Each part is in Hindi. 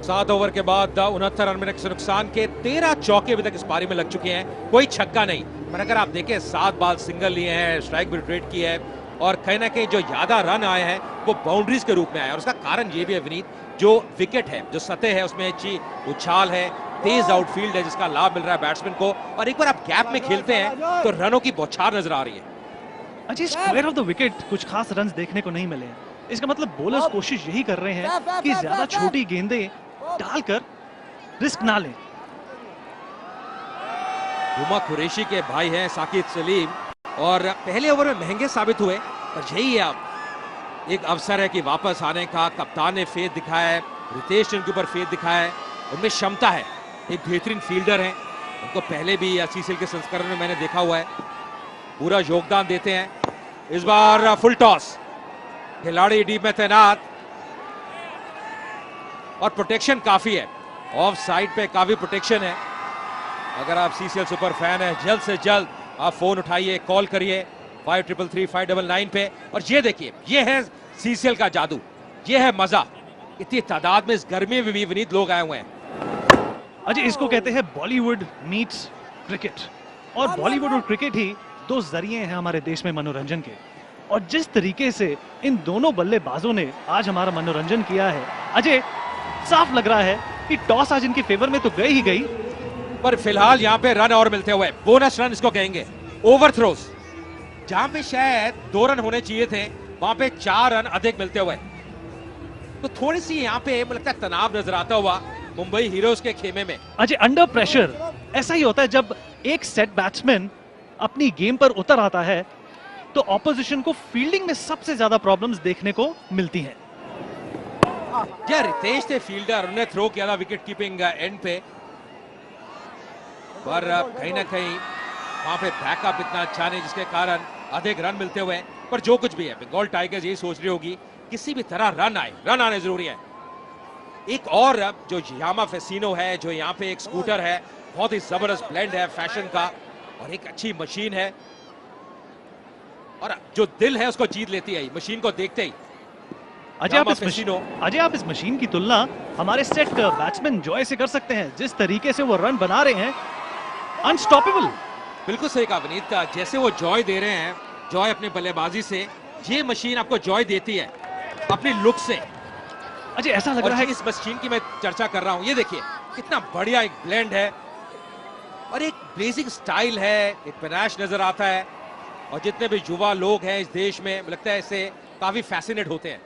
7 ओवर के बाद 69 रन में नुकसान के 13 चौके अभी तक इस पारी में लग चुके हैं, कोई छक्का नहीं। पर अगर आप देखें 7 बॉल सिंगल लिए हैं, स्ट्राइक भी ट्रेड की है और कहीं ना कहीं जो ज्यादा रन आए हैं वो बाउंड्रीज के रूप में आए। और उसका कारण ये भी है विनीत, जो विकेट है, जो सतह है, उसमें अच्छी उछाल है, तेज आउटफील्ड है जिसका लाभ मिल रहा है बैट्समैन को। और एक बार आप गैप में खेलते हैं तो रनों की बौछार नजर आ रही है। Ajay, square of the wicket कुछ खास रन देखने को नहीं मिले। इसका मतलब बॉलर्स कोशिश यही कर रहे हैं कि ज्यादा छोटी गेंदें डालकर रिस्क ना लें। हुमा कुरैशी के भाई हैं साकिब सलीम और पहले ओवर में महंगे साबित हुए, पर यही है अब एक अवसर है कि वापस आने का। कप्तान ने फेथ दिखाया है, रितेश ने उनके ऊपर फेथ दिखाया है, उनमें क्षमता है, एक बेहतरीन फील्डर हैं। उनको पहले भी सीसीएल के संस्करण में मैंने देखा हुआ है, पूरा योगदान देते हैं। इस बार फुल टॉस, खिलाड़ी डीप में तैनात और प्रोटेक्शन काफी है, ऑफ साइड पे काफी प्रोटेक्शन है। अगर आप सीसीएल सुपर फैन है, जल्द से जल्द आप फोन उठाइए, कॉल करिए 5333-599 पे। और ये देखिए, ये है सीसीएल का जादू, ये है मजा। इतनी तादाद में इस गर्मी में भी विनीत लोग आए हुए हैं। अजय, इसको कहते हैं बॉलीवुड मीट्स क्रिकेट। और बॉलीवुड और क्रिकेट ही दो जरिए हैं हमारे देश में मनोरंजन के। और जिस तरीके से इन दोनों बल्लेबाजों ने आज हमारा मनोरंजन किया है, अजय, साफ लग रहा है कि टॉस आज इनके फेवर में तो गई ही गई, पर फिलहाल यहाँ पे रन और मिलते हुए, बोनस रन इसको कहेंगे, ओवर थ्रोज, जहां पे शायद 2 रन होने चाहिए थे वहां पे 4 रन अधिक मिलते हुए। तो थोड़ी सी यहाँ पे मुझे लगता है तनाव नजर आता हुआ मुंबई हीरोज के खेमे में। अजय, अंडर प्रेशर ऐसा ही होता है जब एक सेट बैट्समैन अपनी गेम पर उतर आता है तो ऑपोजिशन को फील्डिंग में सबसे ज्यादा प्रॉब्लम्स देखने को मिलती हैं। क्या रितेश थे फील्डर, उन्होंने थ्रो किया था विकेट कीपिंग एंड पे, पर कहीं ना कहीं वहां पे बैकअप इतना अच्छा नहीं जिसके कारण अधिक रन मिलते हुए। पर जो कुछ भी है, बंगाल टाइगर्स यही सोच रही होगी किसी भी तरह रन आए, रन आने जरूरी है। एक और जो यामा फेसिनो है, जो यहाँ पे एक स्कूटर है, बहुत ही जबरदस्त ब्लेंड है फैशन का और एक अच्छी मशीन है, और जो दिल है उसको जीत लेती है मशीन को देखते ही। अजय, आप इस मशीन की तुलना हमारे सेट बैट्समैन जॉय से कर सकते हैं। जिस तरीके से वो रन बना रहे हैं, अनस्टॉपेबल। बिल्कुल सही कहा विनीत, जैसे वो जॉय दे रहे हैं, जॉय अपने बल्लेबाजी से, ये मशीन आपको जॉय देती है अपनी लुक से। अजय, ऐसा लग रहा है इस मशीन की मैं चर्चा कर रहा हूं, ये देखिए कितना बढ़िया एक ब्लेंड है और एक बेसिक स्टाइल है, एक पनाश नजर आता है। और जितने भी युवा लोग हैं इस देश में, लगता है इससे काफी फैसिनेट होते हैं।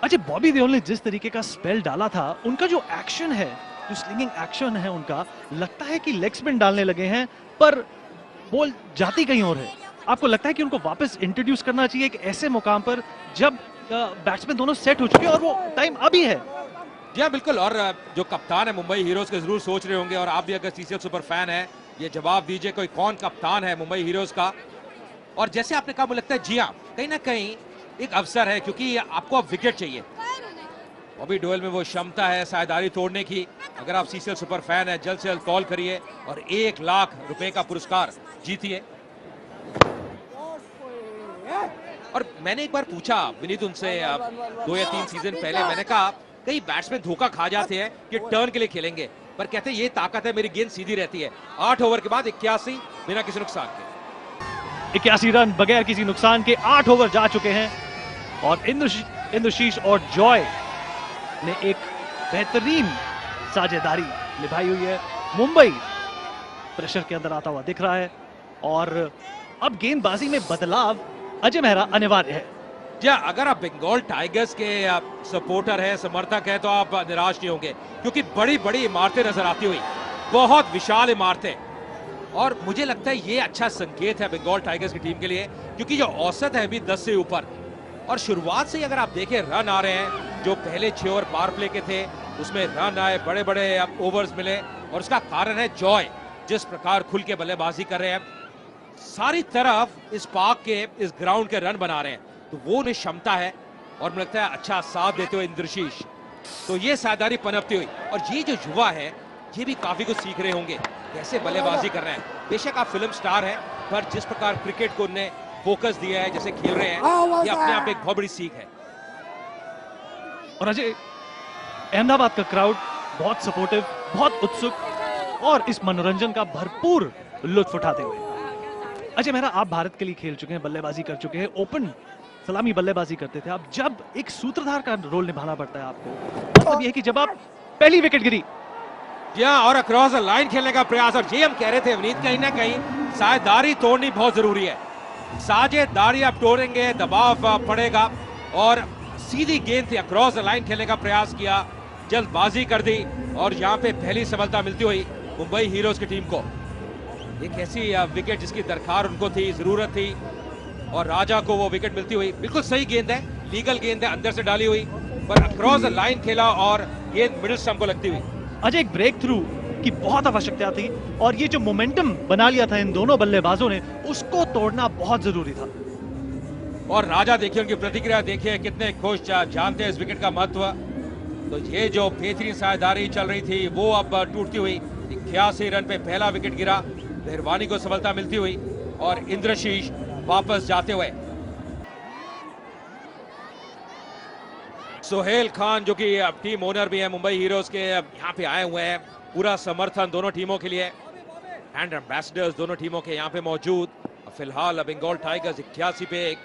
अजय, बॉबी देओल ने जिस तरीके का स्पेल डाला था, उनका जो एक्शन है, जो स्लिंगिंग एक्शन है उनका, लगता है कि लेग स्पिन डालने लगे हैं, पर बॉल जाती कहीं और है। आपको लगता है कि उनको वापस इंट्रोड्यूस करना चाहिए एक ऐसे मुकाम पर जब बैट्समैन दोनों सेट हो चुके हैं और वो टाइम अभी है। जी हाँ, बिल्कुल। और जो कप्तान है मुंबई हीरोज के जरूर सोच रहे होंगे, और आप भी अगर सीसीएल सुपर फैन है, ये जवाब दीजिए कोई कौन कप्तान है मुंबई हीरोज का। और जैसे आपने कहा, मुझे लगता है जी हाँ, कहीं ना कहीं एक अवसर है, क्योंकि आपको अब विकेट चाहिए। बॉबी देओल में वो क्षमता है साझेदारी तोड़ने की। अगर आप सीसीएल सुपर फैन है, जल्द से जल्द कॉल करिए और 1 लाख रुपए का पुरस्कार जीतिए। और मैंने एक बार पूछा विनीत उनसे 2 या 3 सीजन पहले, मैंने कहा कई बैट्समैन धोखा खा जाते हैं कि टर्न के लिए खेलेंगे, पर कहते हैं ये ताकत है, मेरी गेंद सीधी रहती है। 8 ओवर के बाद 81 बिना किसी नुकसान के, 81 रन बगैर किसी नुकसान के 8 ओवर जा चुके हैं। और इंद्रशीष और जॉय ने एक बेहतरीन साझेदारी निभाई हुई है। मुंबई प्रेशर के अंदर आता हुआ दिख रहा है और अब गेंदबाजी में बदलाव अजय मेहरा अनिवार्य है। या अगर आप बंगाल टाइगर्स के सपोर्टर हैं, समर्थक हैं, तो आप निराश नहीं होंगे, क्योंकि बड़ी बड़ी इमारतें नजर आती हुई, बहुत विशाल इमारतें। और मुझे लगता है ये अच्छा संकेत है बंगाल टाइगर्स की टीम के लिए, क्योंकि जो औसत है अभी 10 से ऊपर। और शुरुआत से ही अगर आप देखें, रन आ रहे हैं, जो पहले 6 ओवर पावर प्ले के थे उसमें रन आए, बड़े बड़े ओवर्स मिले। और उसका कारण है जॉय, जिस प्रकार खुल के बल्लेबाजी कर रहे हैं, सारी तरफ इस पार्क के, इस ग्राउंड के रन बना रहे हैं, तो वो उन्हें क्षमता है। और मुझे लगता है अच्छा साथ देते हुए इंद्रशीष, तो ये साझेदारी पनपती हुई। और ये जो युवा है, ये भी काफी कुछ सीख रहे होंगे, कैसे बल्लेबाजी कर रहे हैं। बेशक आप फिल्म स्टार हैं, पर जिस प्रकार क्रिकेट को उन्हें फोकस दिया है, जैसे खेल रहे हैं, ये अपने आप एक बहुत बड़ी सीख है। और अजय, अहमदाबाद का क्राउड बहुत सपोर्टिव, बहुत उत्सुक और इस मनोरंजन का भरपूर लुत्फ उठाते हुए। अजय मेहरा, आप भारत के लिए खेल चुके हैं, बल्लेबाजी कर चुके हैं, ओपन सलामी बल्लेबाजी करते थे आप। जब एक सूत्रधार का रोल निभाना पड़ता है आपको, मतलब यह है कि जब आप पहली विकेट गिरी और अक्रॉस द लाइन खेलने का प्रयास, और ये हम कह रहे थे अवनीत, कहीं ना कहीं साझेदारी तोड़नी बहुत जरूरी है। साझेदारी आप तोड़ेंगे, दबाव पड़ेगा, और सीधी गेंद थी, अक्रॉस द लाइन खेलने का प्रयास किया, जल्दबाजी कर दी, और यहाँ पे पहली सफलता मिलती हुई मुंबई हीरोज की टीम को। एक ऐसी विकेट जिसकी दरकार उनको थी, जरूरत थी, और राजा को वो विकेट मिलती हुई। बिल्कुल सही गेंद है, लीगल गेंद है, अंदर से डाली हुई, पर अक्रॉस द लाइन खेला और गेंद मिडिल स्टंप को लगती हुई। अजय, एक ब्रेक थ्रू की बहुत आवश्यकता थी, और ये जो मोमेंटम बना लिया था इन दोनों बल्लेबाजों ने, उसको तोड़ना बहुत जरूरी था। और राजा देखिए, उनकी प्रतिक्रिया देखिए, कितने खुश, जानते हैं इस विकेट का महत्व। तो ये जो बेहतरीन साझेदारी चल रही थी वो अब टूटती हुई। 81 रन पे पहला विकेट गिरा, मेहरबानी को सफलता मिलती हुई, और इंद्रशीष वापस जाते हुए। सोहेल खान जो कि टीम ओनर भी है मुंबई हीरोज के, यहाँ पे आए हुए हैं। पूरा समर्थन दोनों टीमों के लिए, एंड एम्बेसडर्स दोनों टीमों के यहाँ पे मौजूद। फिलहाल बंगाल टाइगर्स 81 पे 1।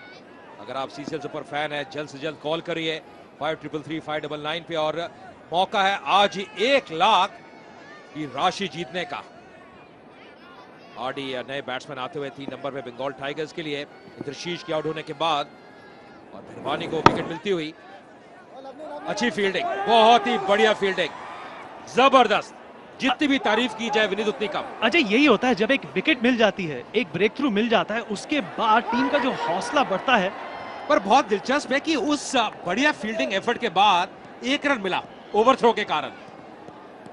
अगर आप सीसीएल सुपर फैन है, जल्द से जल्द कॉल करिए 5333-599 पे, और मौका है आज 1 लाख की राशि जीतने का। आरडी नए बैट्समैन आते हुए 3 नंबर पे बंगाल टाइगर्स के लिए, इंद्रशीष के आउट होने के बाद, और मेहरबानी को विकेट मिलती हुई। अच्छी फील्डिंग, बहुत ही बढ़िया फील्डिंग, जबरदस्त। जितनी भी तारीफ की जाए विनीत उतनी कम। अजय, यही होता है जब एक विकेट मिल जाती है, एक ब्रेक थ्रू मिल जाता है, उसके बाद टीम का जो हौसला बढ़ता है। पर बहुत दिलचस्प है कि उस बढ़िया फील्डिंग एफर्ट के बाद 1 रन मिला ओवरथ्रो के कारण।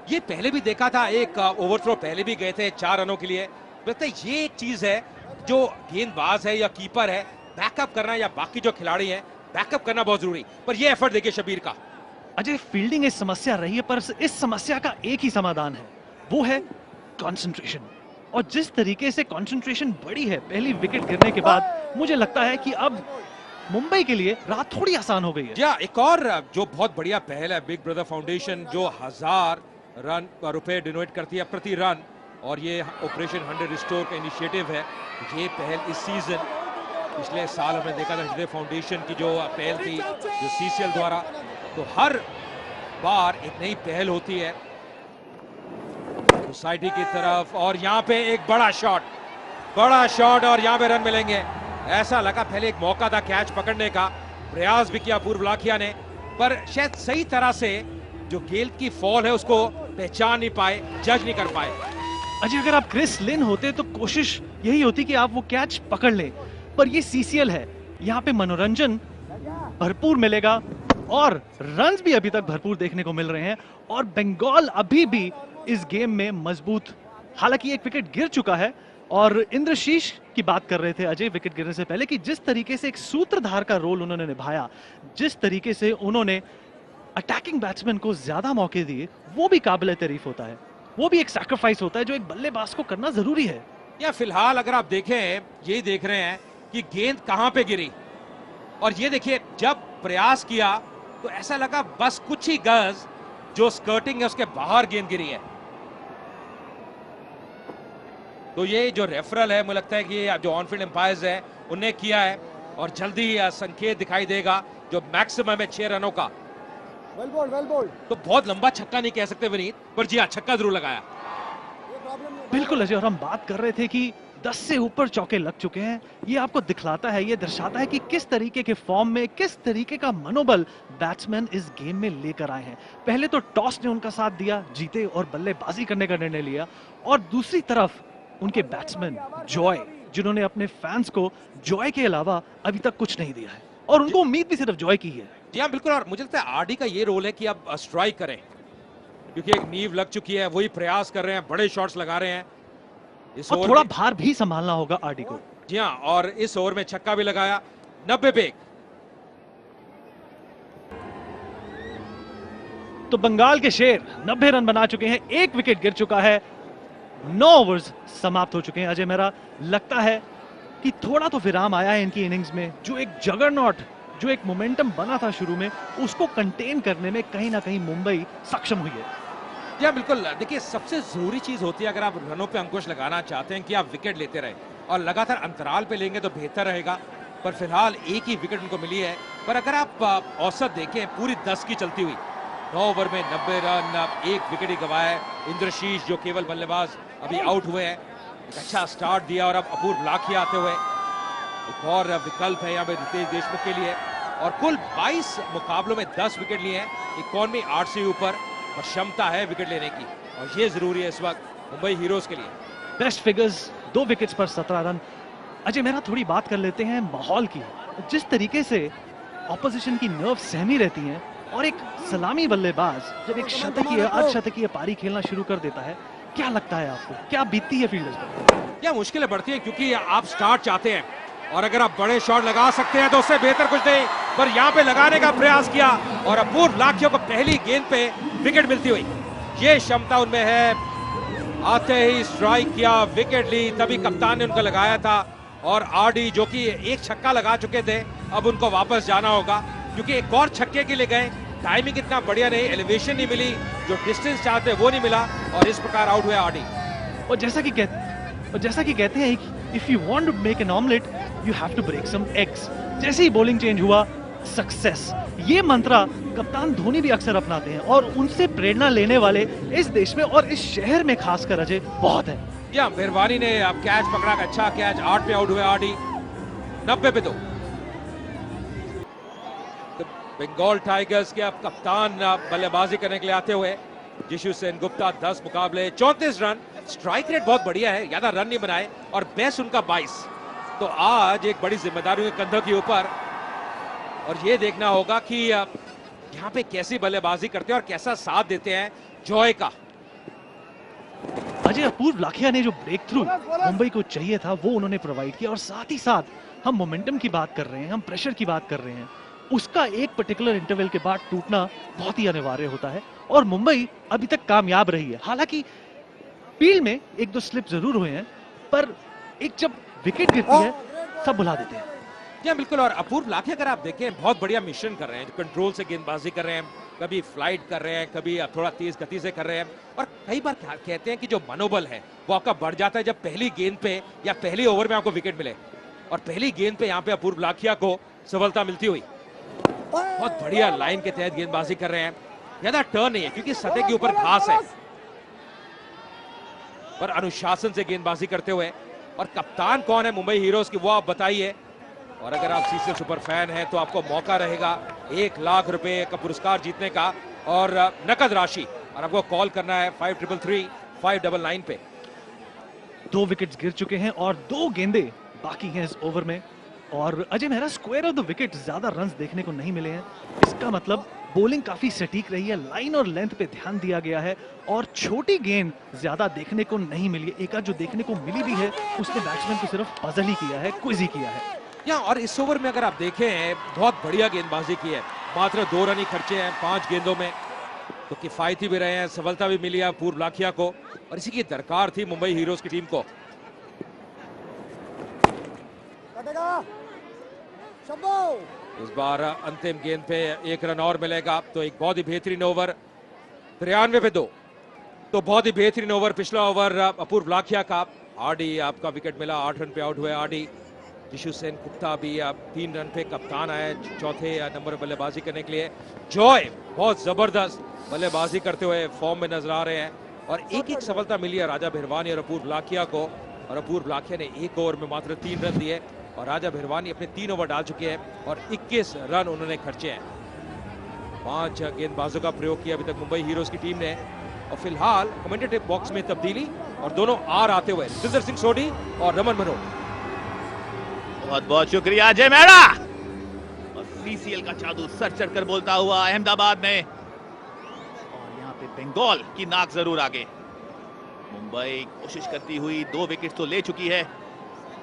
ये पहले भी देखा था, एक ओवरथ्रो पहले भी गए थे 4 रनों के लिए। लगता है ये एक चीज है जो गेंदबाज है या कीपर है, बैकअप करना, या बाकी जो खिलाड़ी हैं बैकअप करना बहुत जरूरी। पर ये एफर्ट देखिए शबीर का। अजय, फील्डिंग एक समस्या रही है, पर इस समस्या का एक ही समाधान है, वो है कंसंट्रेशन। और जिस तरीके से कंसंट्रेशन बढ़ी है पहली विकेट गिरने के बाद, मुझे लगता है कि अब मुंबई के लिए रात थोड़ी आसान हो गई है। या एक और जो बहुत बढ़िया पहल है, बिग ब्रदर फाउंडेशन जो 1000 रुपए डोनेट करती है प्रति रन, और ये ऑपरेशन 100 रिस्टोर का इनिशिएटिव है। ये पहल इस सीजन, पिछले साल हमने देखा था हृदय फाउंडेशन की जो पहल थी, जो सीसीएल द्वारा, तो हर बार एक नई पहल होती है सोसाइटी की तरफ। और यहाँ पे एक बड़ा शॉट, और यहाँ पे रन मिलेंगे। ऐसा लगा पहले एक मौका था कैच पकड़ने का, प्रयास भी किया पूर्व लाखिया ने, पर शायद सही तरह से जो गेंद की फॉल है उसको पहचान नहीं पाए, जज नहीं कर पाए। अजय, अगर आप क्रिस लिन होते तो कोशिश यही होती कि आप वो कैच पकड़ लें, पर ये सीसीएल है, यहाँ पे मनोरंजन भरपूर मिलेगा, और रन्स भी अभी तक भरपूर देखने को मिल रहे हैं, और बंगाल अभी भी इस गेम में मजबूत। हालांकि एक विकेट गिर चुका है, और इंद्रशीष की बात कर रहे थे अजय विकेट गिरने से पहले, कि जिस तरीके से एक सूत्रधार का रोल उन्होंने निभाया, जिस तरीके से उन्होंने अटैकिंग बैट्समैन को ज्यादा मौके दिए, वो भी काबिल तारीफ होता है। वो भी एक सैक्रिफाइस होता है जो एक बल्लेबाज को करना जरूरी है। या फिलहाल अगर आप देखें, यही देख रहे हैं कि गेंद कहां पे गिरी, और ये देखिए जब प्रयास किया तो ऐसा लगा बस कुछ ही गज जो स्कर्टिंग है उसके बाहर गेंद गिरी है। तो ये जो रेफरल है, मुझे लगता है कि जो ऑन फील्ड एम्पायर्स है उन्हें किया है, और जल्दी ही संकेत दिखाई देगा जो मैक्सिमम है 6 रनों का। Well bowled. तो बहुत लंबा छक्का नहीं कह सकते विनीत, पर जी हाँ, छक्का जरूर लगाया। बिल्कुल अजय, और हम बात कर रहे थे कि 10 से ऊपर चौके लग चुके हैं। ये आपको दिखलाता है, ये दर्शाता है कि किस तरीके के फॉर्म में, किस तरीके का मनोबल बैट्समैन इस गेम में लेकर आए हैं। पहले तो टॉस ने उनका साथ दिया, जीते और बल्लेबाजी करने का निर्णय लिया, और दूसरी तरफ उनके बैट्समैन जॉय, जिन्होंने अपने फैंस को जॉय के अलावा अभी तक कुछ नहीं दिया है, और उनको उम्मीद भी सिर्फ जॉय की है। जी हाँ, बिल्कुल। और मुझे लगता है आरडी का ये रोल है कि अब स्ट्राइक करें, क्योंकि एक नींव लग चुकी है, वही प्रयास कर रहे हैं, बड़े शॉट्स लगा रहे हैं। इस और थोड़ा भार भी संभालना होगा आरडी को। जी हाँ, और इस ओवर में छक्का भी लगाया। 90 पे 1। तो बंगाल के शेर 90 रन बना चुके हैं, 1 विकेट गिर चुका है, 9 ओवर्स समाप्त हो चुके हैं। अजय, मेरा लगता है कि थोड़ा तो विराम आया है इनकी इनिंग्स में। जो एक जगरनॉट जो एक मोमेंटम बना था शुरू में, उसको कंटेन करने में कहीं ना कहीं मुंबई सक्षम हुई है। या बिल्कुल, देखिए सबसे जरूरी चीज होती है अगर आप रनों पे अंकुश लगाना चाहते हैं कि आप विकेट लेते रहे और लगातार अंतराल पे लेंगे तो बेहतर रहेगा। पर फिलहाल एक ही विकेट उनको मिली है। पर अगर आप औसत देखें पूरी 10 की चलती हुई 9 ओवर में 90 रन, एक विकेट ही गंवाया है। इंद्रशीष जो केवल बल्लेबाज अभी आउट हुए हैं, एक अच्छा स्टार्ट दिया और अब अपूर्व लाखिया आते हुए एक और विकल्प है यहाँ पे रितेश देशमुख के लिए। और कुल 22 मुकाबलों में 10 विकेट लिए हैं, इकॉनमी 8 से ऊपर और क्षमता है विकेट लेने की और ये जरूरी है इस वक्त मुंबई हीरोज के लिए। बेस्ट फिगर्स, 2 विकेट्स पर 17 रन। अजय मेरा थोड़ी बात कर लेते हैं माहौल की। जिस तरीके से ऑपोजिशन की नर्व सहमी रहती हैं और एक सलामी बल्लेबाज जब एक शतकीय अर्धशतकीय पारी खेलना शुरू कर देता है, क्या लगता है आपको, क्या बीतती है फील्डर्स पर? क्या मुश्किलें बढ़ती है क्योंकि आप स्टार्ट चाहते हैं और अगर आप बड़े शॉट लगा सकते हैं तो उससे बेहतर कुछ नहीं, पर यहाँ पे लगाने का प्रयास किया और अपूर्व लाखिया को पहली गेंद पे विकेट मिलती हुई, ये क्षमता उनमें है। आते ही स्ट्राइक किया, विकेट ली, तभी कप्तान ने उनको लगाया था और आरडी जो कि एक छक्का लगा चुके थे, अब उनको वापस जाना होगा क्योंकि एक और छक्के के लिए गए। टाइमिंग इतना बढ़िया नहीं, एलिवेशन नहीं मिली, जो डिस्टेंस चाहते वो नहीं मिला और इस प्रकार आउट हुए आरडी। और जैसा कि कहते हैं, if you want to make an omelette you have to break some eggs. जैसे ही बॉलिंग चेंज हुआ, सक्सेस, ये मंत्रा कप्तान धोनी भी अक्सर अपनाते हैं और उनसे प्रेरणा लेने वाले इस देश में और इस शहर में खासकर अजय बहुत है। या मेहरबानी ने अब कैच पकड़ा, अच्छा कैच, 8 पे आउट हुए आरडी, 90 पे 2। बंगाल टाइगर्स के अब कप्तान बल्लेबाजी करने के लिए आते हुए जिशु सेन गुप्ता, 10 मुकाबले 34 रन, स्ट्राइक रेट बहुत बढ़िया है, ज्यादा रन नहीं बनाए और बेस्ट उनका 22। तो आज एक बड़ी जिम्मेदारी उनके कंधों के ऊपर और ये देखना होगा कि यहाँ पे कैसी बल्लेबाजी करते हैं और कैसा साथ देते हैं जॉय का। अजय अपूर्व लाखिया ने जो ब्रेक थ्रू मुंबई को चाहिए था वो उन्होंने प्रोवाइड किया और साथ ही साथ हम मोमेंटम की बात कर रहे हैं, हम प्रेशर की बात कर रहे हैं, उसका एक पर्टिकुलर इंटरवल के बाद टूटना बहुत ही अनिवार्य होता है और मुंबई अभी तक कामयाब रही है। हालांकि फील्ड में 1-2 स्लिप जरूर हुए हैं, पर एक जब विकेट गिरती है सब भुला देते हैं। जी बिल्कुल, और अपूर्व लाखिया अगर आप देखें बहुत बढ़िया मिश्रण कर रहे हैं, कंट्रोल से गेंदबाजी कर रहे हैं, कभी फ्लाइट कर रहे हैं, कभी थोड़ा तेज गति से कर रहे हैं और कई बार कहते हैं कि जो मनोबल है वो आपका बढ़ जाता है जब पहली गेंद पे या पहली ओवर में आपको विकेट मिले और पहली गेंद पे यहाँ पे अपूर्व लाखिया को सफलता मिलती हुई। बहुत बढ़िया लाइन के तहत गेंदबाजी कर रहे हैं, ज्यादा टर्न नहीं है क्योंकि सतह के ऊपर घास है, पर अनुशासन से गेंदबाजी करते हुए। और कप्तान कौन है मुंबई हीरोज की वो आप बताइए, और अगर आप सीसीएल सुपर फैन हैं तो आपको मौका रहेगा 1 लाख रुपए का पुरस्कार जीतने का और नकद राशि, और आपको कॉल करना है 5333-599 पे। 2 विकेट्स गिर चुके हैं और 2 गेंदे बाकी हैं इस ओवर में और Ajay Mehra square of the wicket, ज्यादा रन्स देखने को नहीं मिले हैं। इसका मतलब बॉलिंग काफी सटीक रही है, लाइन और लेंथ पे ध्यान दिया गया है और छोटी गेंद ज्यादा देखने को नहीं मिली। एक जो देखने को मिली भी है उसने बैट्समैन को सिर्फ पजल ही किया है, क्विज ही किया है। और इस ओवर में अगर आप देखें बहुत बढ़िया गेंदबाजी की है, मात्र 2 रन ही खर्चे हैं 5 गेंदों में, तो किफायती भी रहे हैं, सफलता भी मिली है अपूर्व लाखिया को और इसी की दरकार थी मुंबई हीरोज की टीम को। इस बार अंतिम गेंद पे 1 रन और मिलेगा तो एक बहुत ही बेहतरीन ओवर, 93 पे 2, तो बहुत ही बेहतरीन ओवर पिछला ओवर अपूर्व लाखिया का। आरडी आपका विकेट मिला, 8 रन पे आउट हुए आरडी। जिशु सेन गुप्ता भी 3 रन पे कप्तान आए चौथे नंबर पर बल्लेबाजी करने के लिए। जॉय बहुत जबरदस्त बल्लेबाजी करते हुए फॉर्म में नजर आ रहे हैं और एक सफलता मिली है राजा भिरवानी और अपूर्व लाखिया को, और अपूर्व लाखिया ने 1 ओवर में मात्र 3 रन दिए और राजा भिरवानी अपने 3 ओवर डाल चुके हैं और 21 रन उन्होंने खर्चे हैं। 5 गेंदबाजों का प्रयोग किया अभी तक मुंबई हीरोज की टीम ने और फिलहाल कमेंटेटिव बॉक्स में तब्दीली और दोनों आर आते हुए सुंदर सिंह सोडी और रमन मनोहर। बहुत बहुत शुक्रिया अजय मेहरा। और सीसीएल का जादू सर चढ़कर बोलता हुआ अहमदाबाद में, और यहाँ पे बंगाल की नाक जरूर आगे। मुंबई कोशिश करती हुई 2 विकेट तो ले चुकी है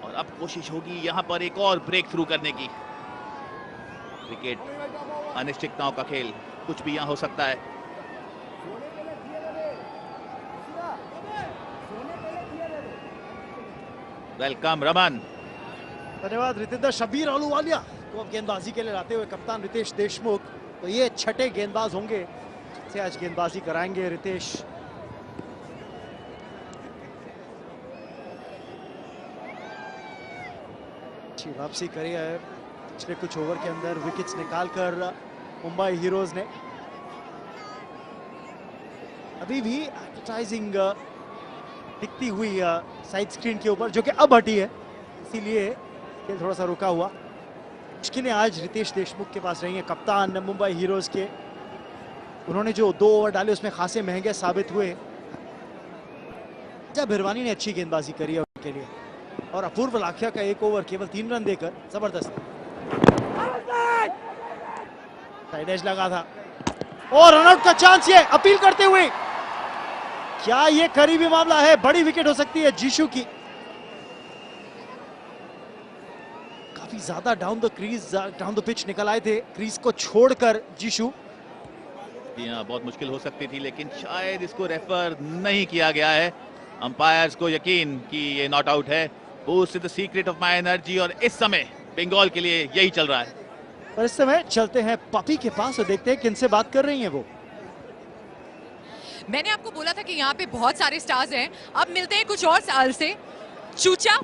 और अब कोशिश होगी यहाँ पर एक और ब्रेक थ्रू करने की। विकेट अनिश्चितताओं का खेल, कुछ भी यहाँ हो सकता है। वेलकम रमन। धन्यवाद रितेंद्र। शब्बीर अहलूवालिया को अब गेंदबाजी के लिए लाते हुए कप्तान रितेश देशमुख, तो ये छठे गेंदबाज होंगे जिनसे आज गेंदबाजी कराएंगे रितेश। अच्छी वापसी करी है पिछले कुछ ओवर के अंदर विकेट्स निकालकर मुंबई हीरोज ने। अभी भी एडवर्टाइजिंग दिखती हुई साइड स्क्रीन के ऊपर, जो कि अब हटी है, इसीलिए खेल थोड़ा सा रुका हुआ। मुश्किलें आज रितेश देशमुख के पास रही हैं, कप्तान मुंबई हीरोज के। उन्होंने जो 2 ओवर डाले उसमें खासे महंगे साबित हुए। भिरवानी ने अच्छी गेंदबाजी करी है उनके लिए, और अपूर्व लाखिया का 1 ओवर केवल 3 रन देकर जबरदस्त साइड एज लगा था, और रनआउट का चांस ये अपील करते हुए। क्या ये करीबी मामला है? बड़ी विकेट हो सकती है जीशु की। काफी ज्यादा down the crease, down the pitch निकल आए थे क्रीज को छोड़कर जीशु। बहुत मुश्किल हो सकती थी, लेकिन शायद इसको रेफर नहीं किया गया है। अंपायर्स को यकीन कि ये नॉट आउट है। Boost is the secret of my energy, और इस समय बंगाल के लिए यही चल रहा है। और इस समय चलते हैं पपी के पास और देखते हैं किनसे बात कर रही हैं वो। मैंने आपको बोला था कि यहाँ पे बहुत सारे स्टार्स हैं। अब मिलते हैं कुछ और साल से। चूचा,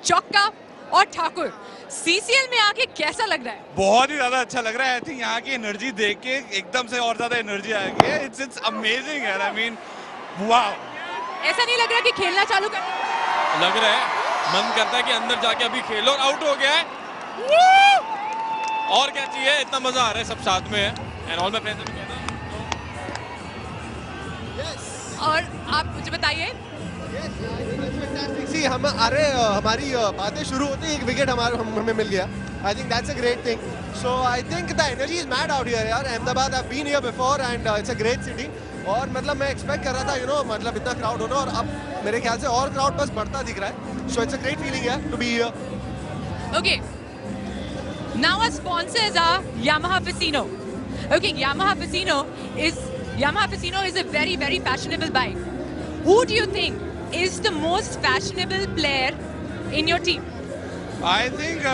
चौका और ठाकुर, सीसीएल में आके कैसा लग रहा है? बहुत ही ज्यादा अच्छा लग रहा है। आई थिंक यहाँ की एनर्जी देख के एकदम से और ज्यादा एनर्जी आ गई है। इट्स अमेजिंग यार। I mean wow. ऐसा नहीं लग रहा कि खेलना चालू कर? लग रहा है, मन करता है कि अंदर जाके अभी खेलो। और आउट हो गया है, और क्या चाहिए? इतना मजा आ रहा है, सब साथ में है। And all my friends together. और आप मुझे बताइए। हमारी बातें शुरू होती है, एक विकेट हमें मिल गया। I think that's a great thing. So I think the energy is mad out here यार। Ahmedabad I've been here before and it's a great city. और मतलब मैं एक्सपेक्ट कर रहा था मतलब इतना क्राउड होना, और अब मेरे ख्याल से और क्राउड बस बढ़ता दिख रहा है। So it's a great feeling यार to be here. Okay. Now our sponsors are Yamaha Fasino. Okay, Yamaha Fasino is a very, very fashionable bike. Who do you think is the most fashionable player in your team? I think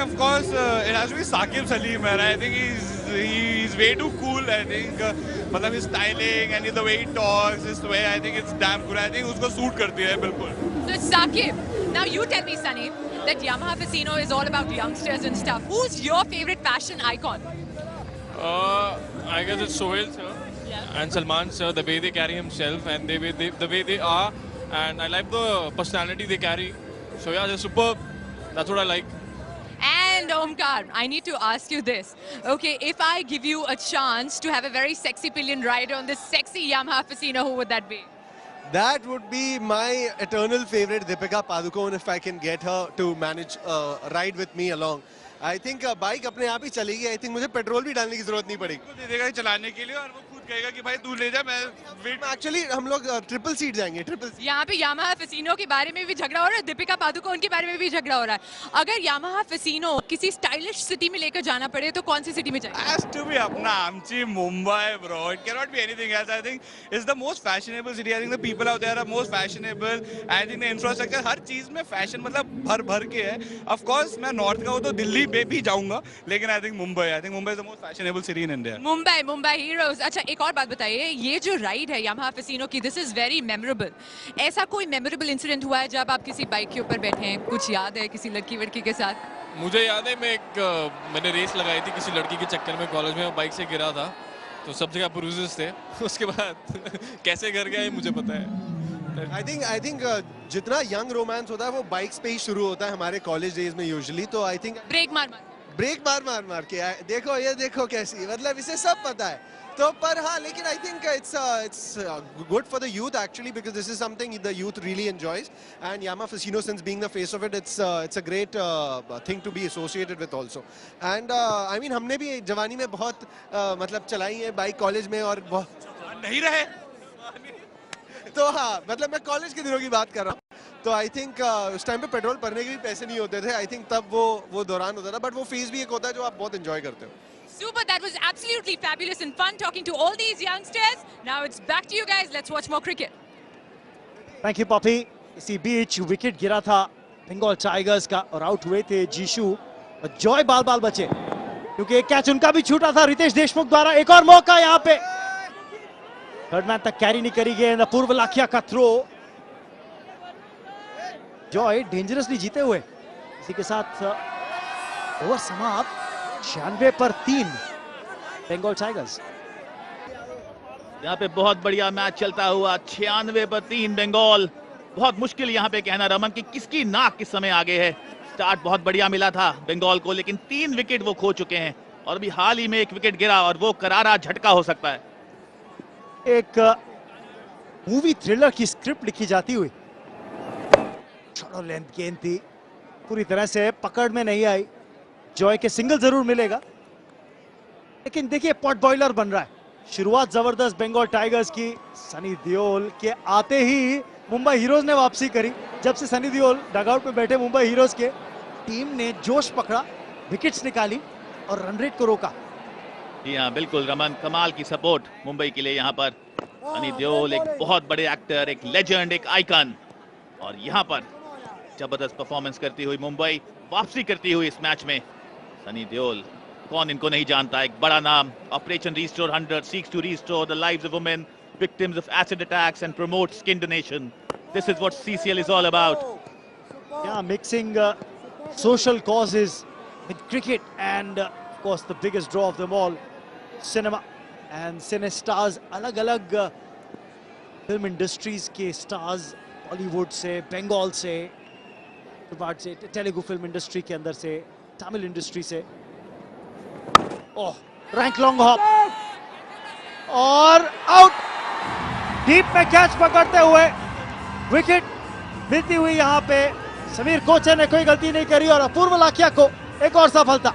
of course it has to be Saqib Salim, and I think he's way too cool. I think मतलब his styling and the way he talks, his way, I think it's damn good. I think उसको सूट करती है बिल्कुल. So it's Saqib. Now you tell me, Sunny, that Yamaha Fasino is all about youngsters and stuff. Who's your favorite fashion icon? I guess it's Sohail sir and Salman sir. The way they carry himself and the way they are, and I like the personality they carry. So yeah, they're superb. That's what I like. And Omkar, I need to ask you this. Okay, if I give you a chance to have a very sexy pillion rider on this sexy Yamaha Fasino, who would that be? That would be my eternal favorite, Deepika Padukone, if I can get her to manage ride with me along. I think bike अपने आप ही चलेगी। I think मुझे पेट्रोल भी डालने की जरूरत नहीं पड़ेगी। दे देगा चलाने के लिए, और वो खुद कहेगा कि भाई तू ले जा, मैं वेट। एक्चुअली हम लोग ट्रिपल सीट जाएंगे, ट्रिपल सीट। यहाँ पे Yamaha Fasino के बारे में भी झगड़ा हो रहा है, दीपिका पादुकोण के बारे में भी झगड़ा हो रहा है। अगर Yamaha Fasino किसी स्टाइलिश सिटी में लेकर जाना पड़े तो कौन सी सिटी में जाएंगे? Has to be अपना आमची Mumbai, bro. It cannot be anything else. I think it's the most fashionable city. I think the people out there are most fashionable. I think the infrastructure, हर चीज में फैशन मतलब भर भर के है. Of course मैं नॉर्थ का हूँ तो दिल्ली में भी जाऊंगा, लेकिन I think Mumbai is the most fashionable city in India. Mumbai heroes. अच्छा, एक और बात बताइए, ये जो राइड है Yamaha Fasino की, दिस इज वेरी मेमोरेबल। ऐसा कोई मेमोरेबल इंसिडेंट हुआ है जब आप किसी बाइक के ऊपर बैठे हैं? कुछ याद है किसी लड़की वड़की के साथ? मुझे याद है, मैंने रेस लगाई थी किसी लड़की के चक्कर में कॉलेज में, बाइक से गिरा था, तो सब जगह ब्रूजेस थे। उसके बाद कैसे घर गया मुझे पता है। आई थिंक जितना यंग रोमांस होता है वो बाइक्स पे ही शुरू होता है हमारे कॉलेज डेज में यूजुअली। तो आई थिंक ब्रेक मार के देखो कैसी, मतलब इसे सब पता है। तो पर हाँ, लेकिन I think it's good for the youth actually, because this is something the youth really enjoys, and Yamaha Fasino, since being the face of it, it's a great thing to be associated with also. And I mean हमने भी जवानी में बहुत मतलब चलाई है बाइक कॉलेज में, और नहीं रहे तो हाँ, मतलब मैं कॉलेज के दिनों की बात कर रहा हूँ। तो आई थिंक उस टाइम पे पेट्रोल भरने के भी पैसे नहीं होते थे। आई थिंक तब वो दौरान होता था, बट वो फेज भी एक होता है जो आप बहुत एंजॉय करते हो। Super, that was absolutely fabulous and fun talking to all these youngsters. Now it's back to you guys. Let's watch more cricket. Thank you Poppy. इसी बीच विकेट गिरा था बंगाल टाइगर्स का और आउट हुए थे जीशु। और जॉय बाल बाल बचे क्योंकि एक कैच उनका भी छूटा था रितेश देशमुख द्वारा। एक और मौका यहाँ पे, थर्ड मैन तक कैरी नहीं करी गेंद, अपूर्व लाखिया का थ्रो। जॉय डेंजरसली जीते हुए, इसी के साथ ओवर समाप्त 96 पर 3 बंगाल टाइगर्स। यहाँ पे बहुत बढ़िया मैच चलता हुआ, 96 पर 3 बंगाल। बहुत मुश्किल यहाँ पे कहना रमन कि किसकी नाक किस समय आगे है। स्टार्ट बहुत बढ़िया मिला था बंगाल को, लेकिन 3 विकेट वो खो चुके हैं और अभी हाल ही में 1 विकेट गिरा और वो करारा झटका हो सकता है। एक मूवी थ्रिलर की स्क्रिप्ट लिखी जाती हुई, शॉर्ट लेंथ गेंद थी, पूरी तरह से पकड़ में नहीं आई। जॉय के सिंगल जरूर मिलेगा, लेकिन देखिए पॉट बॉयलर बन रहा है। शुरुआत जबरदस्त बंगाल टाइगर्स की, सनी देओल के आते ही मुंबई हीरोज ने वापसी करी। जब से सनी देओल डगआउट में बैठे मुंबई हीरोज के, टीम ने जोश पकड़ा, विकेट्स निकाली और रन रेट को रोका। जी हाँ बिल्कुल रमन, कमाल की सपोर्ट मुंबई के लिए यहाँ पर। सनी देओल एक बहुत बड़े एक्टर, एक लेजेंड, एक आइकन, और यहाँ पर जबरदस्त परफॉर्मेंस करती हुई मुंबई वापसी करती हुई इस मैच में। सनी देओल, कौन इनको नहीं जानता, एक बड़ा नाम। Operation restore 100 seeks to restore the lives of women victims of acid attacks and promote skin donation. This is what CCL is all about. Yeah, mixing social causes with cricket and of course the biggest draw of them all, cinema and cine stars. अलग-अलग फिल्म इंडस्ट्रीज के स्टार्स, बॉलीवुड से, बंगाल से, से तेलुगु फिल्म इंडस्ट्री के अंदर से, तमिल इंडस्ट्री से। ओह, रैंक लॉन्ग हॉप और आउट। डीप में कैच पकड़ते हुए विकेट मिलती हुई यहाँ पे समीर कोचर ने कोई गलती नहीं करी और अपूर्व लाखिया को एक और सफलता।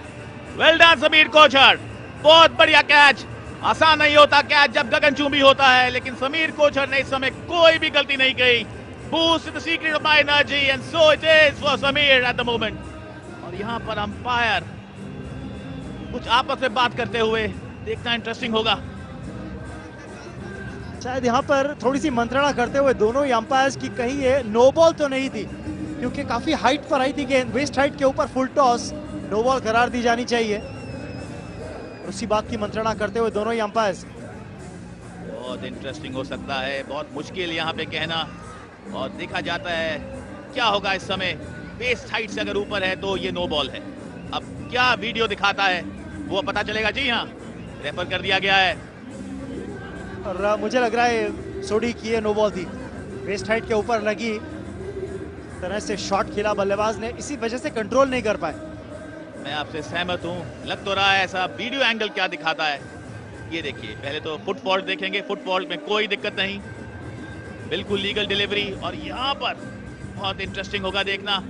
वेल डन समीर कोचर, बहुत बढ़िया कैच। आसान नहीं होता कैच जब गगनचुंबी होता है, लेकिन समीर कोचर ने इस समय कोई भी गलती नहीं की। Boost the secret of my energy and so it is for Sameer at the moment. और यहाँ पर अंपायर कुछ आपस में बात करते हुए, देखना इंटरेस्टिंग होगा। शायद यहाँ पर थोड़ी सी मंत्रणा करते हुए दोनों ही अंपायर्स की कहीं ये नो बॉल तो नहीं थी, क्योंकि काफी हाइट पर आई थी गेंद, वेस्ट हाइट के ऊपर फुल टॉस, नो बॉल करार दी जानी चाहिए। उसी बात की मंत्रणा करते हुए दोनों ही अंपायर्स। बहुत इंटरेस्टिंग हो सकता है, बहुत मुश्किल यहाँ पे कहना, और देखा जाता है क्या होगा इस समय। वेस्ट हाइट से अगर ऊपर है तो ये नो बॉल है। अब क्या वीडियो दिखाता है वो पता चलेगा। जी हाँ, रेफर कर दिया गया है और मुझे लग रहा है सोडी की ये नो बॉल थी, वेस्ट हाइट के ऊपर लगी तरह से शॉट खेला बल्लेबाज ने, इसी वजह से कंट्रोल नहीं कर पाए। मैं आपसे सहमत हूँ, लग तो रहा है ऐसा। वीडियो एंगल क्या दिखाता है ये देखिए। पहले तो फुट फॉल्ट देखेंगे, फुट फॉल्ट में कोई दिक्कत नहीं, बिल्कुल लीगल डिलीवरी। और यहाँ पर बहुत इंटरेस्टिंग होगा देखना।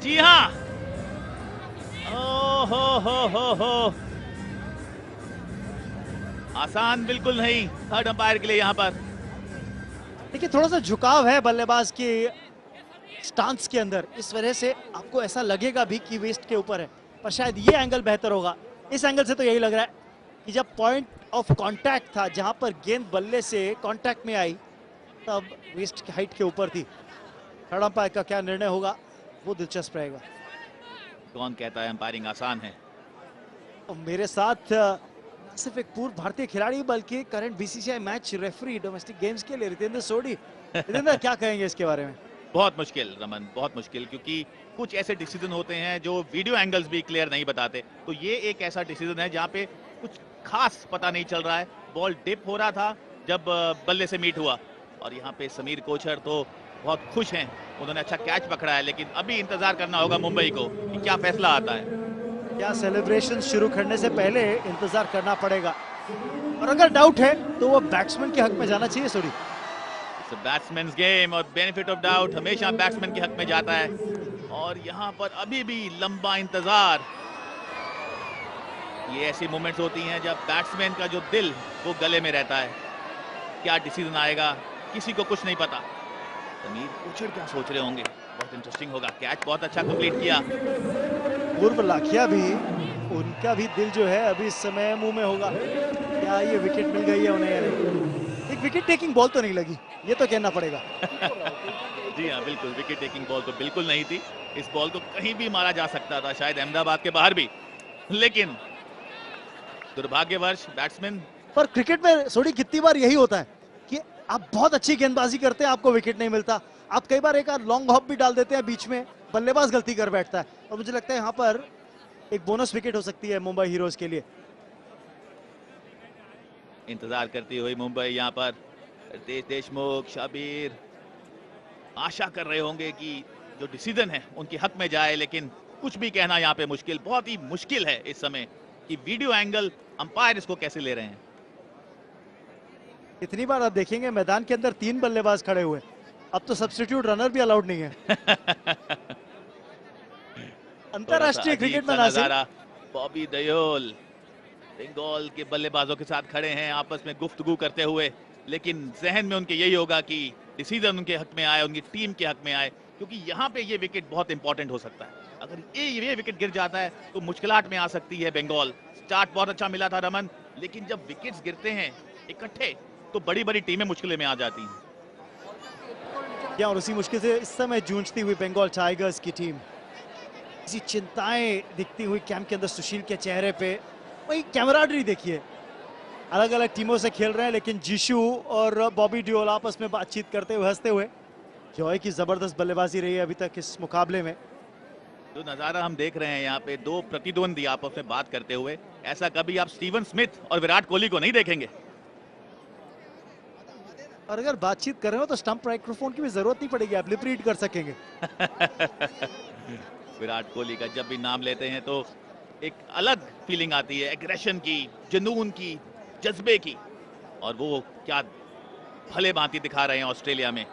जी हाँ, ओ हो आसान बिल्कुल नहीं थर्ड अंपायर के लिए यहाँ पर। देखिए थोड़ा सा झुकाव है बल्लेबाज के स्टांस के अंदर, इस वजह से आपको ऐसा लगेगा भी कि वेस्ट के ऊपर है, पर शायद ये एंगल बेहतर होगा। इस एंगल से तो यही लग रहा है कि जब पॉइंट ऑफ कांटेक्ट था, जहां पर गेंद बल्ले से कांटेक्ट में आई, तब वेस्ट की हाइट के ऊपर थी। थर्ड अंपायर का क्या निर्णय होगा वो दिलचस्प रहेगा। कौन कहता है अंपायरिंग आसान है? और मेरे साथ न सिर्फ एक पूर्व भारतीय खिलाड़ी बल्कि current BCCI match referee domestic games के लिए रितेंद्र सोडी। रितेंद्र क्या कहेंगे इसके बारे में? बहुत मुश्किल रमन, बहुत मुश्किल, क्योंकि कुछ ऐसे डिसीजन होते हैं जो वीडियो एंगल्स भी क्लियर नहीं बताते। तो ये एक ऐसा डिसीजन है जहाँ पे कुछ खास पता नहीं चल रहा है। बॉल डिप हो रहा था जब बल्ले से मीट हुआ, और यहाँ पे समीर कोचर तो बहुत खुश हैं, उन्होंने अच्छा कैच पकड़ा है। लेकिन अभी इंतजार करना होगा मुंबई को कि क्या फैसला आता है। क्या सेलिब्रेशन शुरू करने से पहले इंतजार करना पड़ेगा, और अगर डाउट है तो वो बैट्समैन के हक में जाना चाहिए। सॉरी, बैट्समैन्स गेम, और बेनिफिट ऑफ डाउट हमेशा बैट्समैन के हक में जाता है। और यहाँ पर अभी भी लंबा इंतजार। ये ऐसी मोमेंट्स होती हैं जब बैट्समैन का जो दिल वो गले में रहता है। क्या डिसीजन आएगा किसी को कुछ नहीं पता। समीर कोचर क्या सोच रहे होंगे, बहुत इंटरेस्टिंग होगा। कैच बहुत अच्छा कंप्लीट किया। पूर्व लाखिया भी, उनका भी दिल जो है अभी इस समय मुंह में होगा, क्या ये विकेट मिल गई है उन्हें या नहीं। एक विकेट टेकिंग बॉल तो नहीं लगी, ये तो कहना पड़ेगा। जी हाँ बिल्कुल, विकेट टेकिंग बॉल तो बिल्कुल नहीं थी। इस बॉल को कहीं भी मारा जा सकता था, शायद अहमदाबाद के बाहर भी, लेकिन दुर्भाग्यवश बैट्समैन। पर क्रिकेट में सोडी कितनी बार यही होता है कि आप बहुत अच्छी गेंदबाजी करते हैं, आपको विकेट नहीं मिलता। आप कई बार एक लॉन्ग हॉप भी डाल देते हैं बीच में, बल्लेबाज गलती कर बैठता है। और मुझे लगता है यहाँ पर एक बोनस विकेट हो सकती है मुंबई हीरोज के लिए। इंतजार करती हुई मुंबई, यहाँ पर रितेश देशमुख, शाबिर आशा कर रहे होंगे कि जो डिसीजन है उनके हक में जाए, लेकिन कुछ भी कहना यहाँ पे मुश्किल, बहुत ही मुश्किल है इस समय कि वीडियो एंगल अंपायर इसको कैसे ले रहे हैं। इतनी बार आप देखेंगे मैदान के अंदर 3 बल्लेबाज खड़े हुए, अब तो सब्स्टिट्यूट रनर भी अलाउड नहीं है। अंतरराष्ट्रीय क्रिकेट में नजारा, बॉबी देओल बंगाल के बल्लेबाजों के साथ खड़े हैं आपस में गुफ्तगू करते हुए, लेकिन जहन में उनके यही होगा कि डिसीजन उनके हक में आए, उनकी टीम के हक में आए, क्योंकि यहाँ पे ये विकेट बहुत इंपॉर्टेंट हो सकता है। अगर ये विकेट गिर जाता है तो मुश्किलात में आ सकती है बंगाल। स्टार्ट बहुत अच्छा मिला था रमन, लेकिन जब विकेट्स गिरते हैं इकट्ठे तो बड़ी बड़ी टीमें मुश्किल में आ जाती हैं। और उसी मुश्किल से इस समय जूझती हुई बंगाल टाइगर्स की टीम, इसी चिंताएं दिखती हुई कैंप के अंदर सुशील के चेहरे पे। वही कैमराडरी देखिए, अलग अलग टीमों से खेल रहे हैं, लेकिन जिशु और बॉबी डियोल आपस में बातचीत करते हुए, हंसते हुए। जॉय की जबरदस्त बल्लेबाजी रही है अभी तक इस मुकाबले में। जो नजारा हम देख रहे हैं यहाँ पे, 2 प्रतिद्वंदी आपस में बात करते हुए, ऐसा कभी आप स्टीवन स्मिथ और विराट कोहली को नहीं देखेंगे। और अगर बातचीत कर रहे हो तो स्टंप माइक्रोफोन की भी जरूरत नहीं पड़ेगी, आप लिप रीड कर सकेंगे। विराट कोहली का जब भी नाम लेते हैं तो एक अलग फीलिंग आती है, एग्रेशन की, जुनून की, जज्बे की, और वो क्या भले भांति दिखा रहे हैं ऑस्ट्रेलिया में,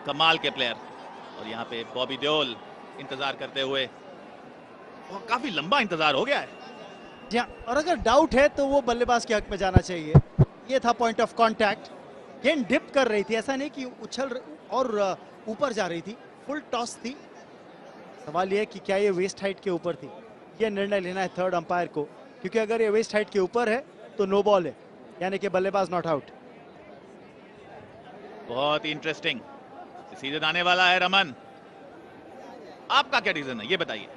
कमाल के प्लेयर। और यहाँ पे बॉबी देओल इंतजार करते हुए, काफी लंबा इंतजार हो गया है। जी हाँ, और अगर डाउट है तो वो बल्लेबाज के हक में जाना चाहिए। ये था पॉइंट ऑफ कांटेक्ट, गेंद डिप कर रही थी, ऐसा नहीं कि उछल और ऊपर जा रही थी, फुल टॉस थी। सवाल यह है कि क्या ये वेस्ट हाइट के ऊपर थी, यह निर्णय लेना है थर्ड अंपायर को, क्योंकि अगर ये वेस्ट हाइट के ऊपर है तो नो बॉल है, यानी कि बल्लेबाज नॉट आउट। बहुत ही इंटरेस्टिंग सीजन आने वाला है रमन, आपका क्या रीजन है ये बताइए।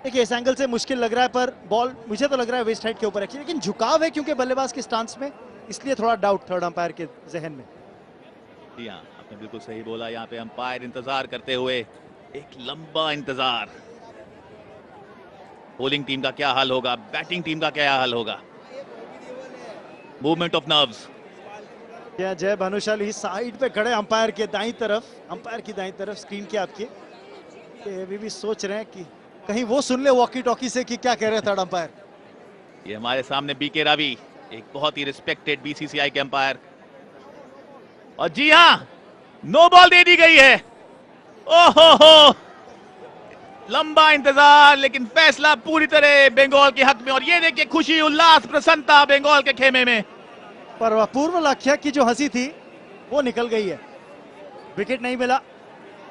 देखिए इस एंगल से मुश्किल लग रहा है, पर बॉल मुझे तो लग रहा है वेस्ट हाइट के ऊपर है, लेकिन झुकाव है क्योंकि बल्लेबाज के स्टांस में, इसलिए थोड़ा डाउट थर्ड अंपायर के जहन में। जी हाँ, आपने बिल्कुल सही बोला। यहाँ पे अंपायर इंतजार करते हुए, एक लंबा इंतजार। बॉलिंग टीम का क्या हाल होगा, बैटिंग टीम का क्या हाल होगा। Movement of nerves. जय भानुशाली साइड पे खड़े अंपायर के दाईं तरफ, अंपायर की दाईं तरफ स्क्रीन के आपके, अभी भी सोच रहे हैं कि कहीं वो सुन ले वॉकी टॉकी से कि क्या कह रहे हैं थर्ड अंपायर। ये हमारे सामने बीके रावी, एक बहुत ही रिस्पेक्टेड बीसीसीआई के अंपायर, और जी हाँ, नो बॉल दे दी गई है। ओहो, लंबा इंतजार, लेकिन फैसला पूरी तरह बंगाल के हक में। और ये देखिए खुशी, उल्लास, प्रसन्नता बंगाल के खेमे में। पर पूर्व लक्ष्य की जो हंसी थी वो निकल गई है, विकेट नहीं मिला,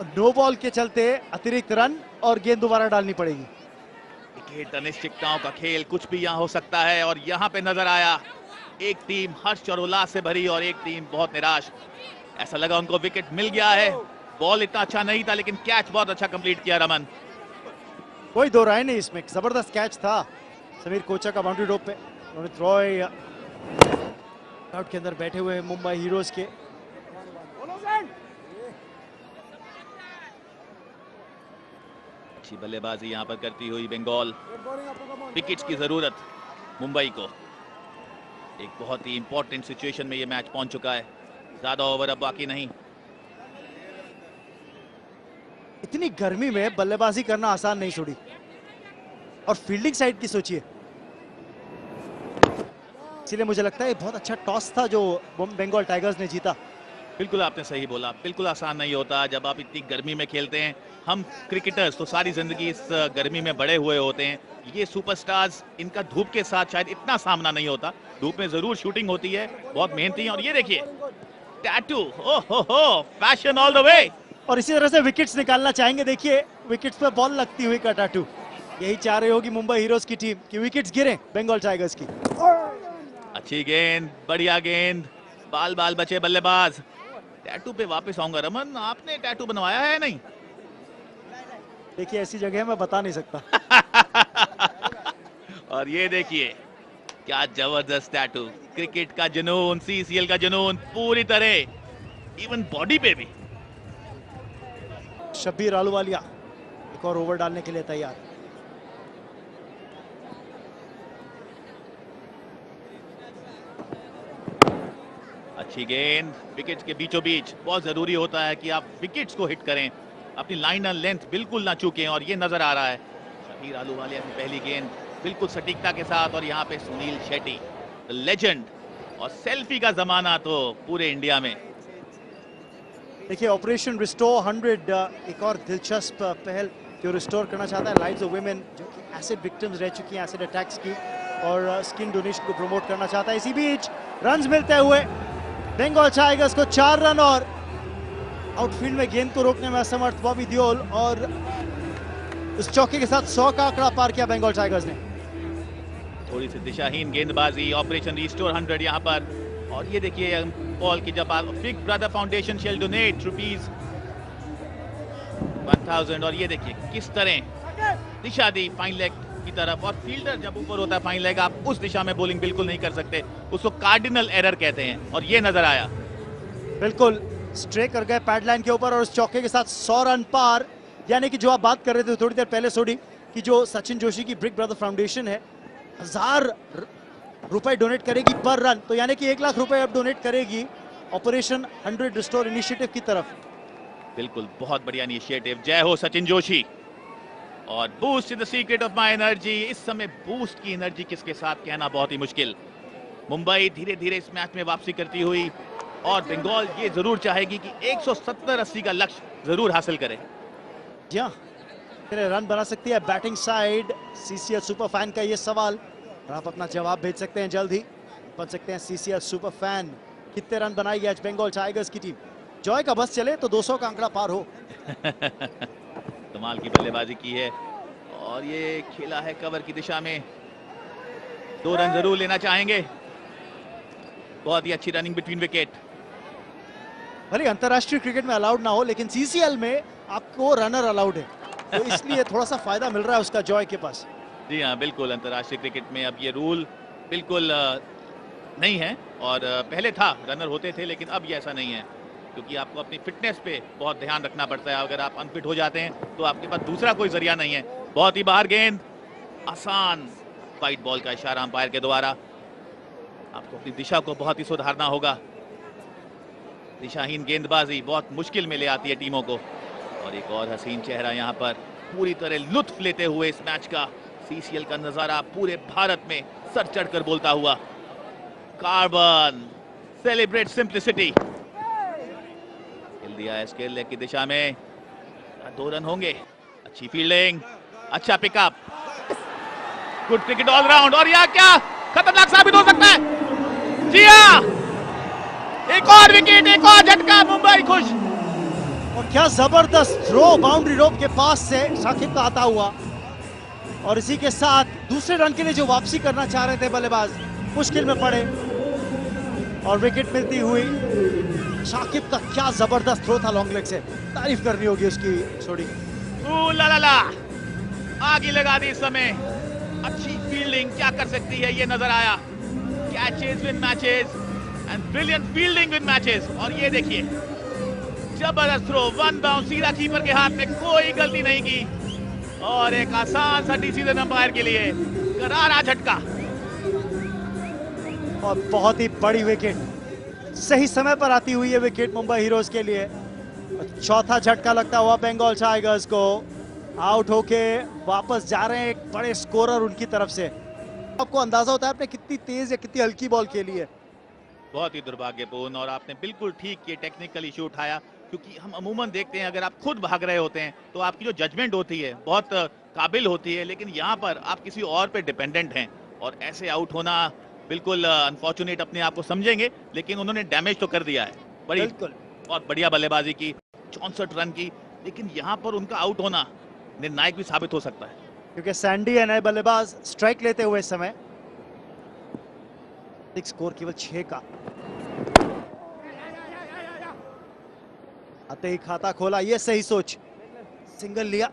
नो बॉल के चलते अतिरिक्त रन और गेंद दोबारा डालनी पड़ेगी। विकेट अनिश्चितताओं का खेल, कुछ भी यहाँ हो सकता है। और यहाँ पे नजर आया एक टीम हर्ष और उल्लास से भरी और एक टीम बहुत निराश। ऐसा लगा उनको विकेट मिल गया है, बॉल इतना अच्छा नहीं था, लेकिन कैच बहुत अच्छा कंप्लीट किया रमन। कोई दो राय नहीं इसमें, जबरदस्त कैच था समीर कोचा का बाउंड्री रोप पे। रोहित रॉय आउट के अंदर बैठे हुए मुंबई हीरोज के। अच्छी बल्लेबाजी यहाँ पर करती हुई बंगाल। विकेट्स की जरूरत मुंबई को, एक बहुत ही इंपॉर्टेंट सिचुएशन में ये मैच पहुंच चुका है, ज्यादा ओवर अब बाकी नहीं। इतनी गर्मी में बल्लेबाजी करना आसान नहीं छोड़ी, और फील्डिंग साइड की सोचिए, इसलिए मुझे लगता है बहुत अच्छा टॉस था जो बंगाल टाइगर्स ने जीता। बिल्कुल आपने सही बोला, बिल्कुल आसान नहीं होता जब आप इतनी गर्मी में खेलते हैं। हम क्रिकेटर्स तो सारी जिंदगी इस गर्मी में बड़े हुए होते हैं, ये सुपरस्टार्स, इनका धूप के साथ शायद इतना सामना नहीं होता। धूप में जरूर शूटिंग होती है, बहुत मेहनती हैं। और ये देखिए टैटू, ओहो, फैशन ऑल द वे। और इसी तरह से विकेट्स निकालना चाहेंगे, देखिए विकेट्स पे बॉल लगती हुई का टैटू। यही चाह रही होगी मुंबई हीरोज की टीम कि विकेट्स गिरे बंगाल टाइगर्स की। अच्छी गेंद, बढ़िया गेंद, बाल बाल बचे बल्लेबाज। टैटू पे वापस आऊंगा रमन, आपने टैटू बनवाया है नहीं? देखिए ऐसी जगह मैं बता नहीं सकता। और ये देखिए क्या जबरदस्त टैटू, क्रिकेट का जुनून, सीसीएल का जुनून पूरी तरह, इवन बॉडी पे भी। शब्बीर आलूवालिया एक और ओवर डालने के लिए तैयार। अच्छी गेंद विकेट के बीचों बीच। बहुत जरूरी होता है कि आप विकेट्स को हिट करें, अपनी लाइन और लेंथ बिल्कुल ना चूकें, और ये नजर आ रहा है। शब्बीर आलूवालिया की पहली गेंद बिल्कुल सटीकता के साथ, और यहाँ पे सुनील शेट्टी लेजेंड, और सेल्फी का जमाना तो पूरे इंडिया में। देखिए ऑपरेशन रिस्टोर 100 एक और दिलचस्प पहल जो रिस्टोर करना चाहता है लाइव्स ऑफ वुमेन जो कि एसिड विक्टिम्स रह चुकी हैं एसिड अटैक्स की, और स्किन डोनेशन को प्रमोट करना चाहता है। इसी बीच रन्स मिलते हुए बंगाल टाइगर्स को 4 रन, और आउटफील्ड में गेंद को रोकने में असमर्थ बॉबी देओल, और उस चौके के साथ 100 का आंकड़ा पार किया बंगाल टाइगर्स ने। थोड़ी सी दिशाहीन गेंदबाजी, ऑपरेशन रिस्टोर 100 यहाँ पर। और ये देखिए बॉल की जब big brother foundation shall donate ₹1000, और ये देखिए किस तरह दिशा दी फाइन लेग की तरफ, और फील्डर जब ऊपर होता है फाइन लेग, आप उस दिशा में बॉलिंग बिल्कुल नहीं कर सकते, उसको कार्डिनल एरर कहते हैं, और ये नजर आया। बिल्कुल स्ट्रे कर गए पैडलाइन के ऊपर, और उस चौके के साथ 100 रन पार। यानी कि जो आप बात कर रहे थे थोड़ी देर पहले सोडी कि जो सचिन जोशी की बिग ब्रदर फाउंडेशन है 1000 रुपए डोनेट करेगी पर रन, तो यानी कि 1 लाख रुपए अब डोनेट करेगी ऑपरेशन 100 रिस्टोर इनिशिएटिव की तरफ। बिल्कुल बहुत बढ़िया इनिशिएटिव, जय हो सचिन जोशी। और boost is the secret of my energy. इस समय बूस्ट की एनर्जी किसके साथ कहना बहुत ही मुश्किल। मुंबई धीरे धीरे इस मैच में वापसी करती हुई, और बंगाल ये जरूर चाहेगी कि 170-80 का लक्ष्य जरूर हासिल करे। जी हाँ, रन बना सकती है batting side CCL super fan का ये सवाल, और आप अपना जवाब भेज सकते हैं जल्द ही। बन सकते हैं सीसीएल सुपर फैन, कितने रन बनाएगी आज बंगाल टाइगर्स की टीम। जॉय का बस चले तो 200 का आंकड़ा पार हो। कमाल की बल्लेबाजी की है, और ये खेला है कवर की दिशा में। 2 रन जरूर लेना चाहेंगे। बहुत ही अच्छी रनिंग बिटवीन विकेट। भले अंतरराष्ट्रीय क्रिकेट में अलाउड ना हो, लेकिन सीसीएल में आपको रनर अलाउड है, तो इसलिए थोड़ा सा फायदा मिल रहा है उसका जॉय के पास। जी हाँ बिल्कुल, अंतरराष्ट्रीय क्रिकेट में अब ये रूल बिल्कुल नहीं है, और पहले था रनर होते थे, लेकिन अब ये ऐसा नहीं है, क्योंकि आपको अपनी फिटनेस पे बहुत ध्यान रखना पड़ता है। अगर आप अनफिट हो जाते हैं तो आपके पास दूसरा कोई जरिया नहीं है। बहुत ही बाहर गेंद, आसान वाइट बॉल का इशारा अंपायर के द्वारा। आपको अपनी दिशा को बहुत ही सुधारना होगा। दिशाहीन गेंदबाजी बहुत मुश्किल में ले आती है टीमों को। और एक और हसीन चेहरा यहाँ पर पूरी तरह लुत्फ लेते हुए इस मैच का, सीसीएल का नजारा पूरे भारत में सर चढ़कर बोलता हुआ। Carbon celebrate simplicity. हिल दिया इसके लेग की दिशा में, 2 रन होंगे। अच्छी फील्डिंग, अच्छा pickup, good cricket all round. और यह क्या खतरनाक साबित हो सकता है। जी हाँ, एक और विकेट, एक और झटका, मुंबई खुश। और क्या जबरदस्त थ्रो बाउंड्री रोप के पास से शाकिब का आता हुआ, और इसी के साथ दूसरे रन के लिए जो वापसी करना चाह रहे थे बल्लेबाज मुश्किल में पड़े, और विकेट मिलती हुई। शाकिब का क्या जबरदस्त थ्रो था लॉन्ग लेग से, तारीफ करनी होगी उसकी छोड़ी। ला आगे लगा दी इस समय। अच्छी फील्डिंग क्या कर सकती है ये नजर आया। Catches win matches and brilliant fielding win matches. और ये देखिए जबरदस्त थ्रो, 1 बाउंस सीधा कीपर के हाथ में, कोई गलती नहीं की, और एक आसान सा डिसीजन अंपायर के लिए, करारा झटका। और बहुत ही बड़ी विकेट, सही समय पर आती हुई है विकेट मुंबई हीरोज के लिए। चौथा झटका लगता हुआ बंगाल टाइगर्स को। आउट होके वापस जा रहे हैं एक बड़े स्कोरर उनकी तरफ से। आपको अंदाजा होता है आपने कितनी तेज या कितनी हल्की बॉल खेली है। बहुत ही दुर्भाग्यपूर्ण, और आपने बिल्कुल ठीक ये टेक्निकल इशू उठाया, क्योंकि हम अमूमन देखते हैं अगर आप खुद भाग रहे होते हैं तो आपकी जो जजमेंट होती है बहुत काबिल होती है, लेकिन यहाँ पर आप किसी और पे डिपेंडेंट हैं, और ऐसे आउट होना बिल्कुल अनफॉर्चुनेट अपने आप को समझेंगे, लेकिन उन्होंने डैमेज तो कर दिया है। बड़ी बहुत बढ़िया बल्लेबाजी की, 64 रन की, लेकिन यहाँ पर उनका आउट होना निर्णायक भी साबित हो सकता है, क्योंकि सैंडी है नए बल्लेबाज स्ट्राइक लेते हुए इस समय। स्कोर केवल 6 का। आते ही खाता खोला, ये सही सोच, सिंगल लिया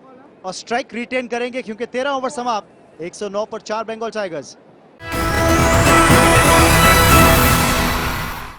और स्ट्राइक रिटेन करेंगे क्योंकि 13 ओवर समाप्त। 109 पर 4 बंगाल टाइगर्स।